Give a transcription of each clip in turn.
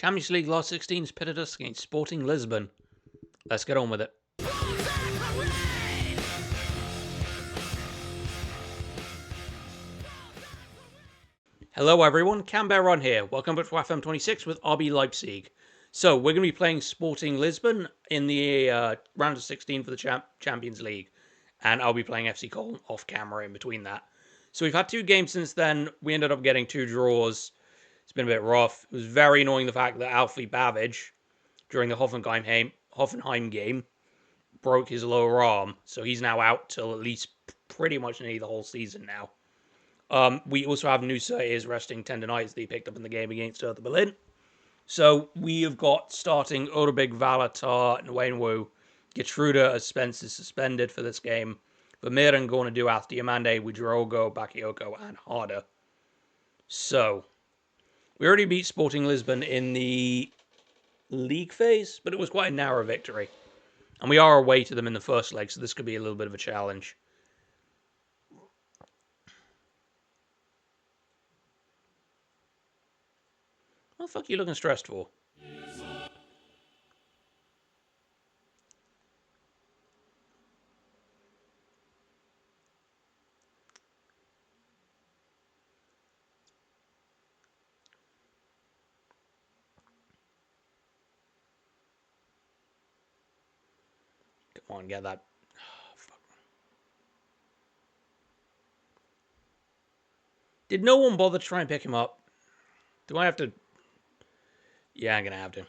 Champions League last 16's pitted us against Sporting Lisbon. Let's get on with it. Hello everyone, Canberra here. Welcome back to FM26 with RB Leipzig. So, we're going to be playing Sporting Lisbon in the round of 16 for the Champions League. And I'll be playing FC Cologne off camera in between that. So we've had 2 games since then. We ended up getting 2 draws. It's been a bit rough. It was very annoying the fact that Alfie Babbage, during the Hoffenheim game, broke his lower arm. So he's now out till at least pretty much nearly the whole season now. We also have Nusa is resting tendonitis that he picked up in the game against Hertha Berlin. So we have got starting Odobig, Valatar, Nwenwu, Getruda as Spence is suspended for this game. Vermeer and Gorna Duath, Diamande, Widrogo, Bakayoko, and Harder. So, we already beat Sporting Lisbon in the league phase, but it was quite a narrow victory. And we are away to them in the first leg, so this could be a little bit of a challenge. What the fuck are you looking stressed for? Come on, get that. Oh, fuck. Did no one bother to try and pick him up? Do I have to? Yeah, I'm going to have to.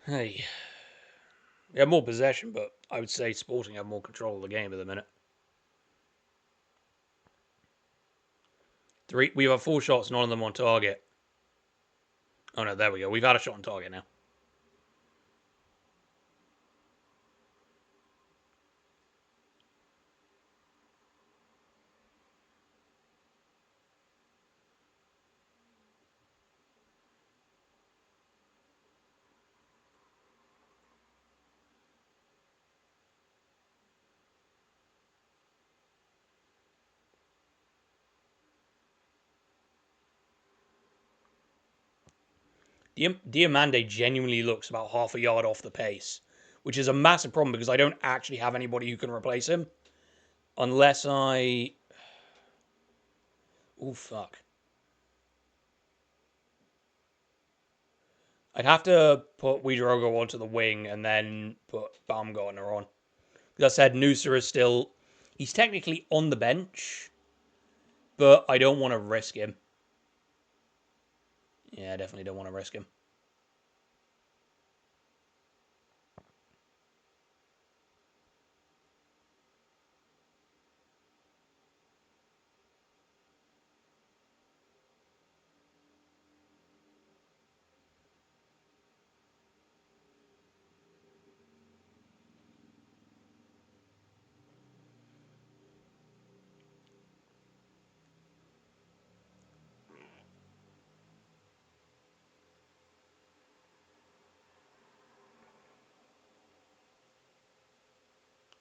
Hey. We have more possession, but I would say Sporting have more control of the game at the minute. We have 4 shots, none of them on target. Oh no, there we go. We've had a shot on target now. Diamande genuinely looks about half a yard off the pace, which is a massive problem because I don't actually have anybody who can replace him. Unless I... Oh, fuck. I'd have to put Widrogo onto the wing and then put Baumgartner on. As I said, Nusa is still... He's technically on the bench, but I don't want to risk him. Yeah, I definitely don't want to risk him.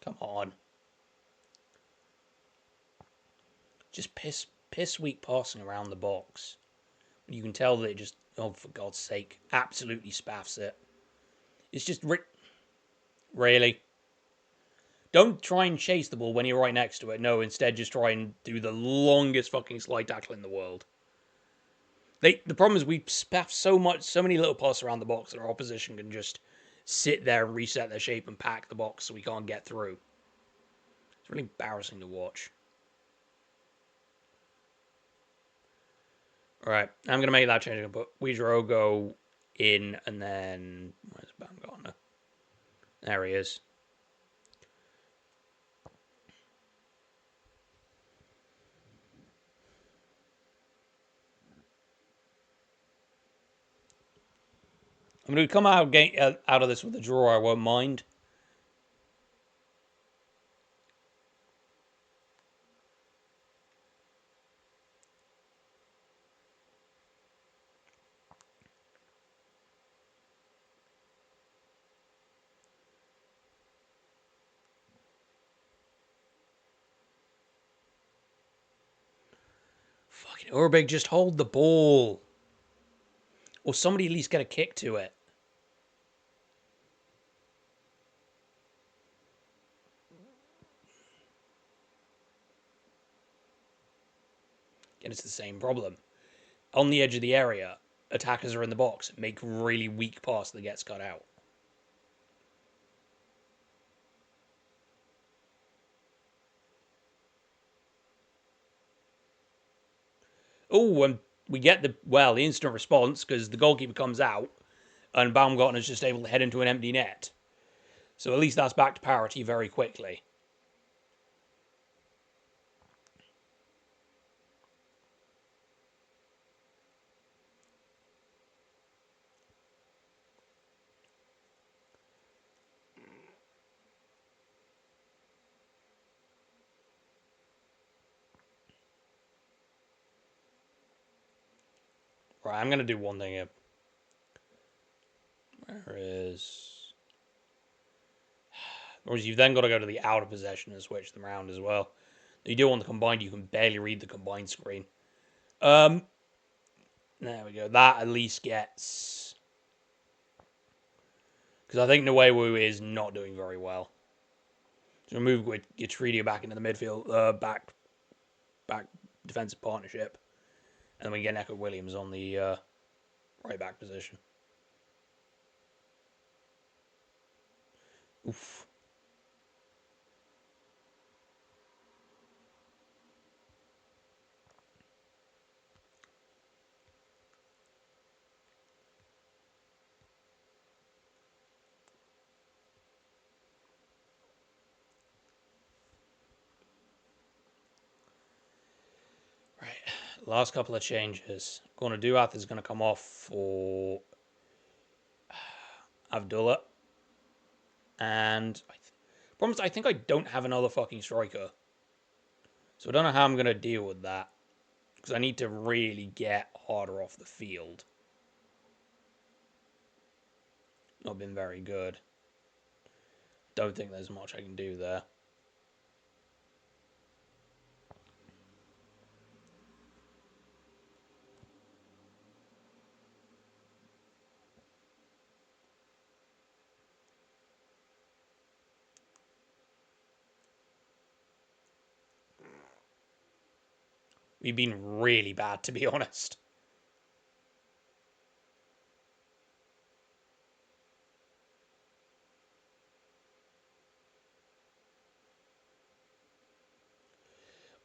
Come on. Just piss weak passing around the box. You can tell that it just, oh, for God's sake, absolutely spaffs it. It's just, really? Don't try and chase the ball when you're right next to it. No, instead just try and do the longest fucking slide tackle in the world. The problem is we spaff so many little passes around the box that our opposition can just sit there and reset their shape and pack the box so we can't get through. It's really embarrassing to watch. Alright, I'm going to make that change. I'm going to put Widrogo in and then... Where's Baumgartner? There he is. I'm going to come out of this with a draw, I won't mind. Fucking Urbig, just hold the ball. Or somebody at least get a kick to it. And it's the same problem. On the edge of the area, attackers are in the box. Make really weak pass that gets cut out. Oh, and we get the instant response because the goalkeeper comes out and Baumgartner is just able to head into an empty net. So at least that's back to parity very quickly. Right, I'm going to do one thing here. Where is... Whereas you've then got to go to the out of possession and switch them around as well. You do on the combined, you can barely read the combined screen. There we go. That at least gets... Because I think Nuewu is not doing very well. So move Getredia back into the midfield, back defensive partnership. And then we get Neco Williams on the right back position. Oof. Right. Last couple of changes. Going to Duath is going to come off for Abdullah. And I think I don't have another fucking striker. So I don't know how I'm going to deal with that. Because I need to really get harder off the field. Not been very good. Don't think there's much I can do there. We've been really bad, to be honest.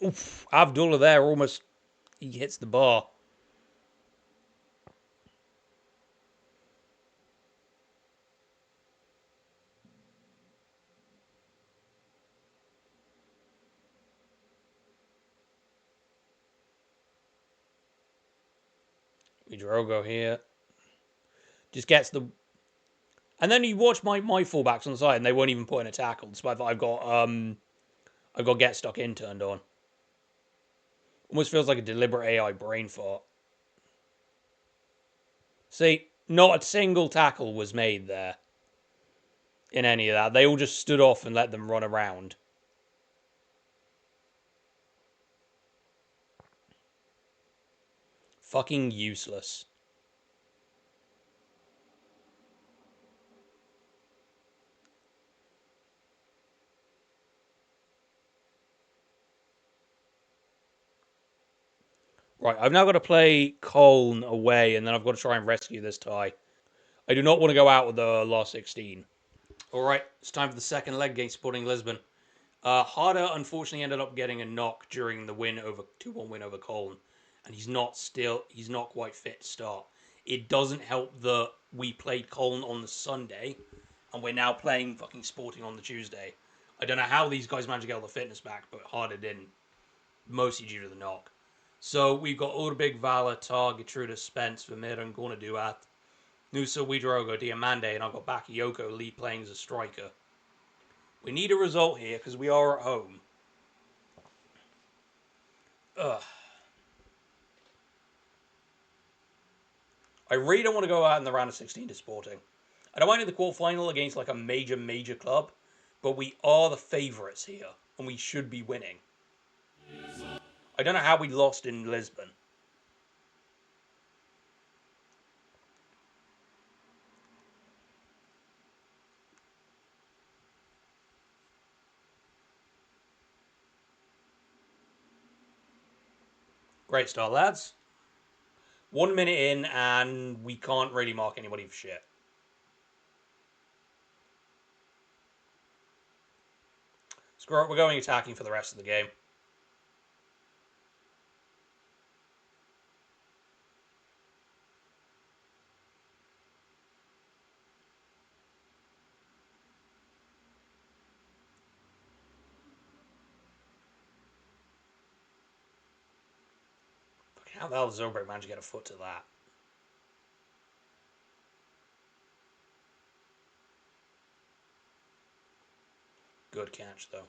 Oof, Abdullah there almost... He hits the bar. Drogo here. Just gets the... And then you watch my fullbacks on the side and they won't even put in a tackle, despite that I've got get stuck in turned on. Almost feels like a deliberate AI brain fart. See, not a single tackle was made there in any of that. They all just stood off and let them run around. Fucking useless. Right, I've now got to play Colne away, and then I've got to try and rescue this tie. I do not want to go out with the last 16. All right, it's time for the second leg against Sporting Lisbon. Harder, unfortunately, ended up getting a knock during the 2-1 win over Colne, and he's not quite fit to start. It doesn't help that we played Colne on the Sunday, and we're now playing fucking Sporting on the Tuesday. I don't know how these guys managed to get all the fitness back, but Harder didn't, mostly due to the knock. So we've got Urbig, Vala, Tar, Getruda, Spence, Vermeer, and Gorna Duat, Nusa, Widrogo, Diamande, and I've got Bakayoko Lee playing as a striker. We need a result here because we are at home. Ugh. I really don't want to go out in the round of 16 to Sporting. I don't mind in the quarterfinal against like a major club, but we are the favourites here, and we should be winning. I don't know how we lost in Lisbon. Great start, lads. 1 minute in, and we can't really mark anybody for shit. Screw it, we're going attacking for the rest of the game. Fucking how the hell did Zobrek manage to get a foot to that? Good catch, though.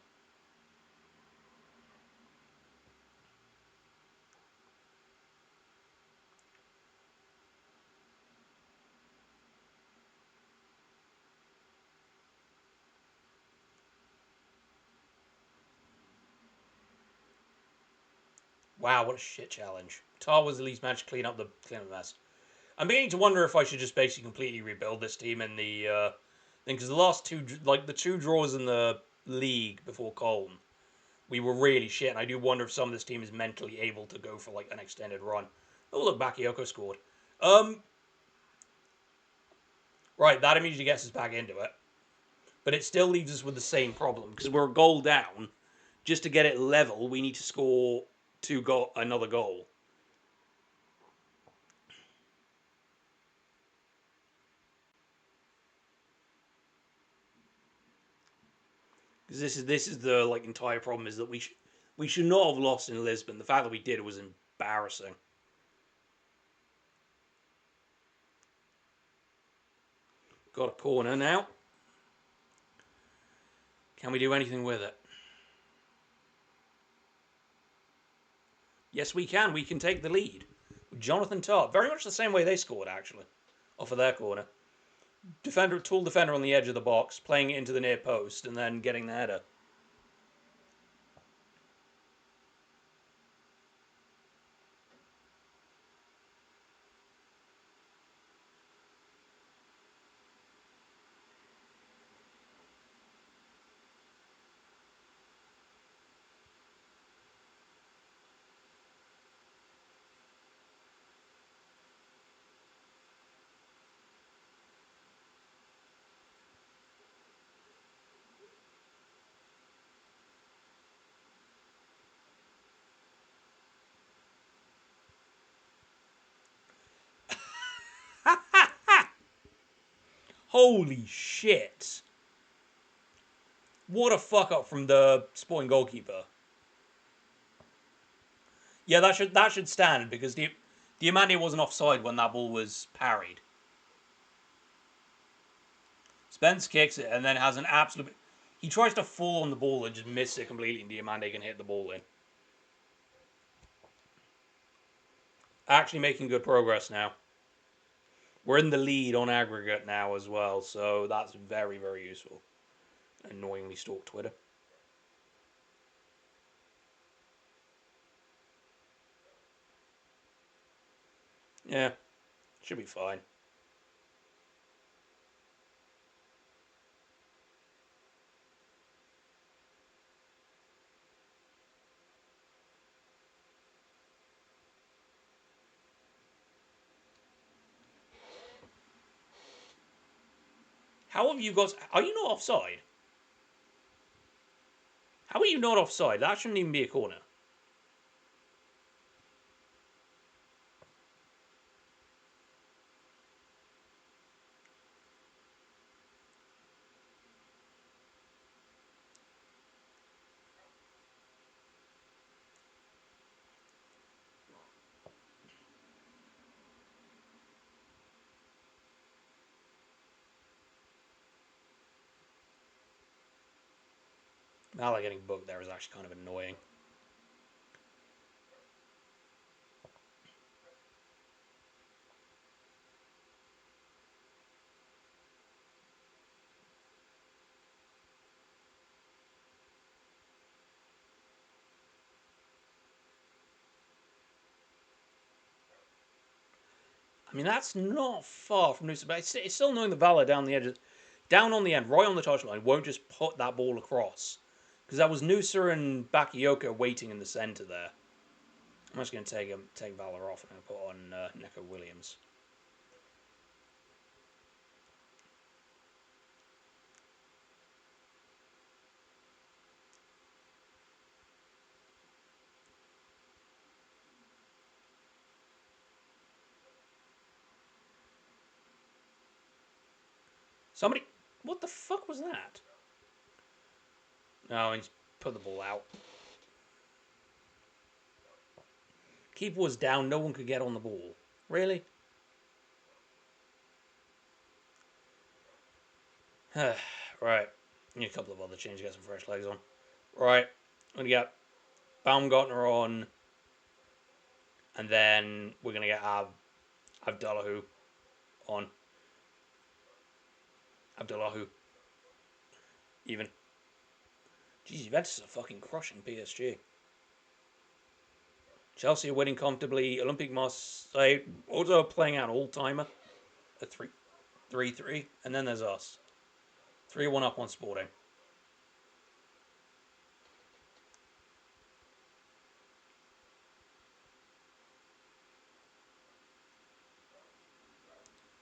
Wow, what a shit challenge. Tar was at least managed to clean up the mess. I'm beginning to wonder if I should just basically completely rebuild this team in the thing, because the last two, like the two draws in the league before Colne, we were really shit, and I do wonder if some of this team is mentally able to go for like an extended run. Oh look, Bakayoko scored. Right, that immediately gets us back into it, but it still leaves us with the same problem because we're a goal down. Just to get it level, we need to score another goal. Because this is the like entire problem is that we should not have lost in Lisbon. The fact that we did was embarrassing. Got a corner now. Can we do anything with it? Yes, we can. We can take the lead. Jonathan Tart, very much the same way they scored actually, off of their corner. Tall defender on the edge of the box, playing it into the near post, and then getting the header. Holy shit! What a fuck up from the Sporting goalkeeper. Yeah, that should stand because Diamante wasn't offside when that ball was parried. Spence kicks it and then has an absolute. He tries to fall on the ball and just misses it completely, and Diamante can hit the ball in. Actually making good progress now. We're in the lead on aggregate now as well, so that's very, very useful. Annoyingly stalk Twitter. Yeah, should be fine. How have you got? Are you not offside? How are you not offside? That shouldn't even be a corner. Mala getting booked there is actually kind of annoying. I mean, that's not far from Nusa, but it's still knowing the Valor down the edge, down on the end, right on the touchline, won't just put that ball across. Because that was Nusa and Bakayoko waiting in the centre there. I'm just going to take Valor off and put on Neco Williams. Somebody, what the fuck was that? No, he's put the ball out. Keeper was down, no one could get on the ball. Really? Right. Need a couple of other changes, get some fresh legs on. Right. We're going to get Baumgartner on. And then we're going to get Abdullahu on. Abdullahu. Even. Jeez, Juventus are fucking crushing PSG. Chelsea are winning comfortably. Olympique Marseille also playing out all-timer. A 3-3. And then there's us. 3-1 up on Sporting.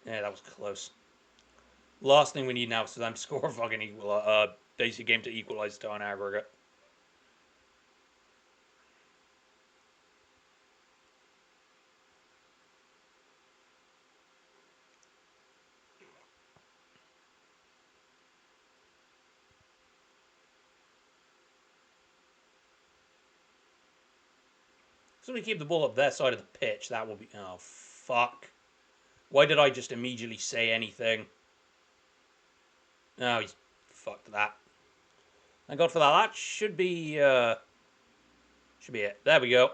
Yeah, that was close. Last thing we need now is for them to score a fucking basic game to equalise to an aggregate. So we keep the ball up their side of the pitch. That will be... Oh, fuck. Why did I just immediately say anything? No, he's fucked that. Thank God for that. That should be it. There we go.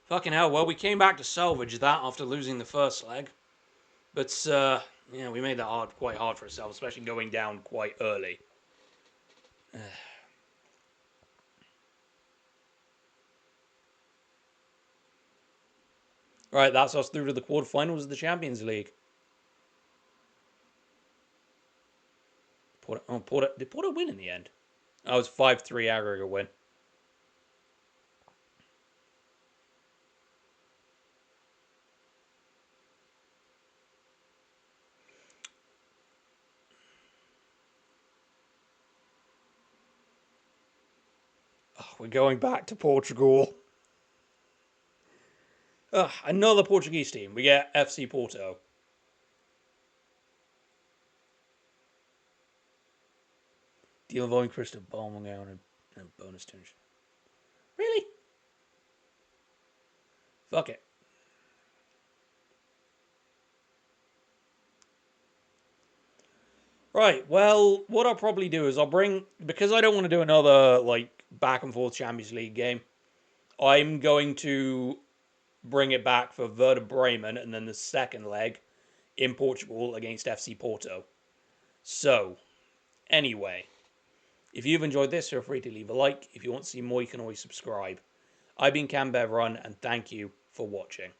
Fucking hell. Well, we came back to salvage that after losing the first leg. But, yeah, we made that quite hard for ourselves, especially going down quite early. Right, that's us through to the quarterfinals of the Champions League. Did Porto win in the end? Oh, it was 5-3 aggregate win. Oh, we're going back to Portugal. Another Portuguese team. We get FC Porto. Deal involving Crystal Balmong and bonus tunes. Really? Fuck it. Right, well, what I'll probably do is because I don't want to do another, back and forth Champions League game, I'm going to bring it back for Werder Bremen and then the second leg in Portugal against FC Porto. So, anyway, if you've enjoyed this, feel free to leave a like. If you want to see more, you can always subscribe. I've been Canberra Run, and thank you for watching.